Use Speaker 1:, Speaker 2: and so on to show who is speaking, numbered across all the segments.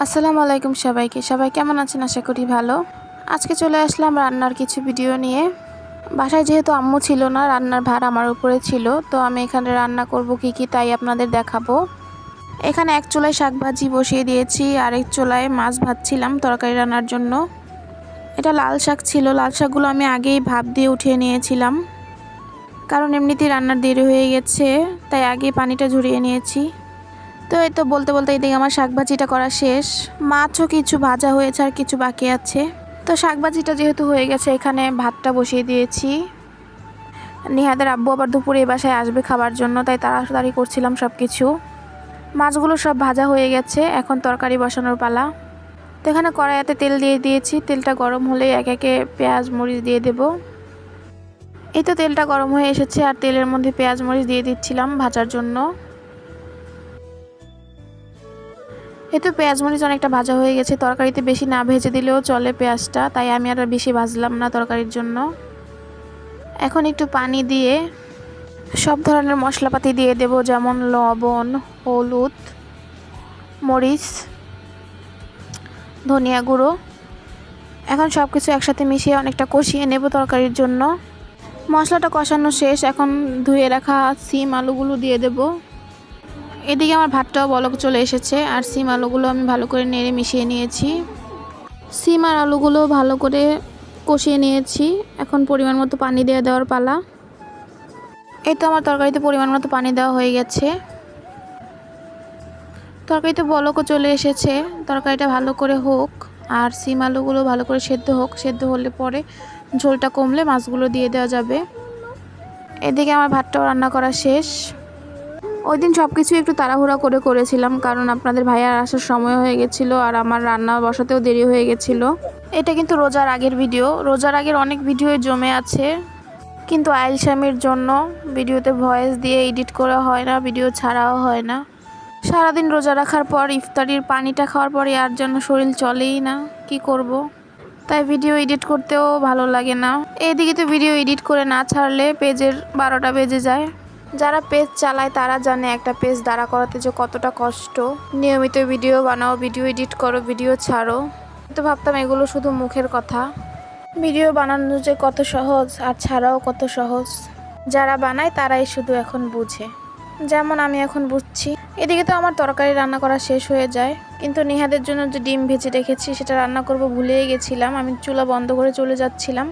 Speaker 1: আসসালামু আলাইকুম সবাইকে। সবাই কেমন আছেন? আশা করি ভালো। আজকে চলে আসলাম রান্নার কিছু ভিডিও নিয়ে। বাসায় যেহেতু আম্মু ছিল না, রান্নার ভার আমার উপরে ছিল, তো আমি এখানে রান্না করব কি তাই আপনাদের দেখাবো। এখানে এক চুলায় শাক ভাজি বসিয়ে দিয়েছি, আরেক চুলায় মাছ ভাজছিলাম তরকারি রান্নার জন্য। এটা লাল শাক ছিল, লাল শাকগুলো আমি আগেই ভাপ দিয়ে উঠিয়ে নিয়েছিলাম, কারণ এমনিতেই রান্নার দেরি হয়ে গেছে, তাই আগেই পানিটা ঝরিয়ে নিয়েছি। তো এই তো বলতে বলতে এদিকে আমার শাকভাজিটা করা শেষ। মাছও কিছু ভাজা হয়েছে আর কিছু বাকি আছে। তো শাকভাজিটা যেহেতু হয়ে গেছে, এখানে ভাতটা বসিয়ে দিয়েছি। নিহাদের আব্বু আবার দুপুরে এই বাসায় আসবে খাবার জন্য, তাই তাড়াতাড়ি করছিলাম সব কিছু। মাছগুলো সব ভাজা হয়ে গেছে, এখন তরকারি বসানোর পালা। তো এখানে কড়াইতে তেল দিয়ে দিয়েছি, তেলটা গরম হলে এক একে পেঁয়াজ মরিচ দিয়ে দেব। এই তো তেলটা গরম হয়ে এসেছে, আর তেলের মধ্যে পেঁয়াজ মরিচ দিয়ে দিচ্ছিলাম ভাজার জন্য। এই তো পেঁয়াজ মরিচ অনেকটা ভাজা হয়ে গেছে, তরকারিতে বেশি না ভেজে দিলেও চলে পেঁয়াজটা, তাই আমি আর বেশি ভাজলাম না তরকারির জন্য। এখন একটু পানি দিয়ে সব ধরনের মশলাপাতি দিয়ে দেব, যেমন লবণ, হলুদ, মরিচ, ধনিয়া গুঁড়ো। এখন সব কিছু একসাথে মিশিয়ে অনেকটা কষিয়ে নেব তরকারির জন্য। মশলাটা কষানো শেষ, এখন ধুয়ে রাখা সিম আলুগুলো দিয়ে দেব। এদিকে আমার ভাতটাও বলক চলে এসেছে, আর সিম আলুগুলো আমি ভালো করে নেড়ে মিশিয়ে নিয়েছি। সিম আর আলুগুলো ভালো করে কষিয়ে নিয়েছি, এখন পরিমাণ মতো পানি দেওয়ার পালা। এই তো আমার তরকারিতে পরিমাণ মতো পানি দেওয়া হয়ে গেছে। তরকারিতে বলকও চলে এসেছে, তরকারিটা ভালো করে হোক আর সিম আলুগুলো ভালো করে সেদ্ধ হোক। সেদ্ধ হলে পরে ঝোলটা কমলে মাছগুলো দিয়ে দেওয়া যাবে। এদিকে আমার ভাতটাও রান্না করা শেষ। ওই দিন সব কিছু একটু তাড়াহুড়া করে করেছিলাম, কারণ আপনাদের ভাইয়ার আসার সময় হয়ে গেছিলো আর আমার রান্না বসাতেও দেরি হয়ে গেছিলো। এটা কিন্তু রোজার আগের ভিডিও, রোজার আগের অনেক ভিডিও জমে আছে, কিন্তু আইল স্বামীর জন্য ভিডিওতে ভয়েস দিয়ে এডিট করা হয় না, ভিডিও ছাড়াও হয় না। সারাদিন রোজা রাখার পর ইফতারির পানিটা খাওয়ার পরে আর জন্য শরীর চলেই না, কি করব। তাই ভিডিও এডিট করতেও ভালো লাগে না। এইদিকে তো ভিডিও এডিট করে না ছাড়লে পেজের 12টা বেজে যায়। যারা পেজ চালায় তারা জানে একটা পেজ দাঁড়া করাতে যে কতটা কষ্ট। নিয়মিত ভিডিও বানাও, ভিডিও এডিট করো, ভিডিও ছাড়ো। তো ভাবতাম এগুলো শুধু মুখের কথা, ভিডিও বানানো যে কত সহজ আর ছাড়াও কত সহজ। যারা বানায় তারাই শুধু এখন বুঝে, যেমন আমি এখন বুঝছি। এদিকে তো আমার তরকারি রান্না করা শেষ হয়ে যায়, কিন্তু নিহাদের জন্য যে ডিম ভেজে রেখেছি সেটা রান্না করব ভুলেই গেছিলাম। আমি চুলা বন্ধ করে চলে যাচ্ছিলাম,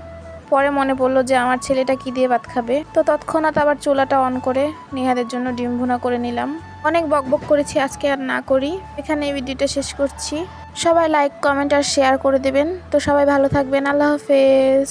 Speaker 1: পরে মনে পড়লো যে আমার ছেলেটা কি দিয়ে ভাত খাবে, তো তৎক্ষণাৎ আবার চুলাটা অন করে নিহাদের জন্য ডিম ভুনা করে নিলাম। অনেক বকবক করেছি, আজকে আর না করি। এখানে এই ভিডিওটা শেষ করছি। সবাই লাইক, কমেন্ট আর শেয়ার করে দেবেন। তো সবাই ভালো থাকবেন। আল্লাহ হাফেজ।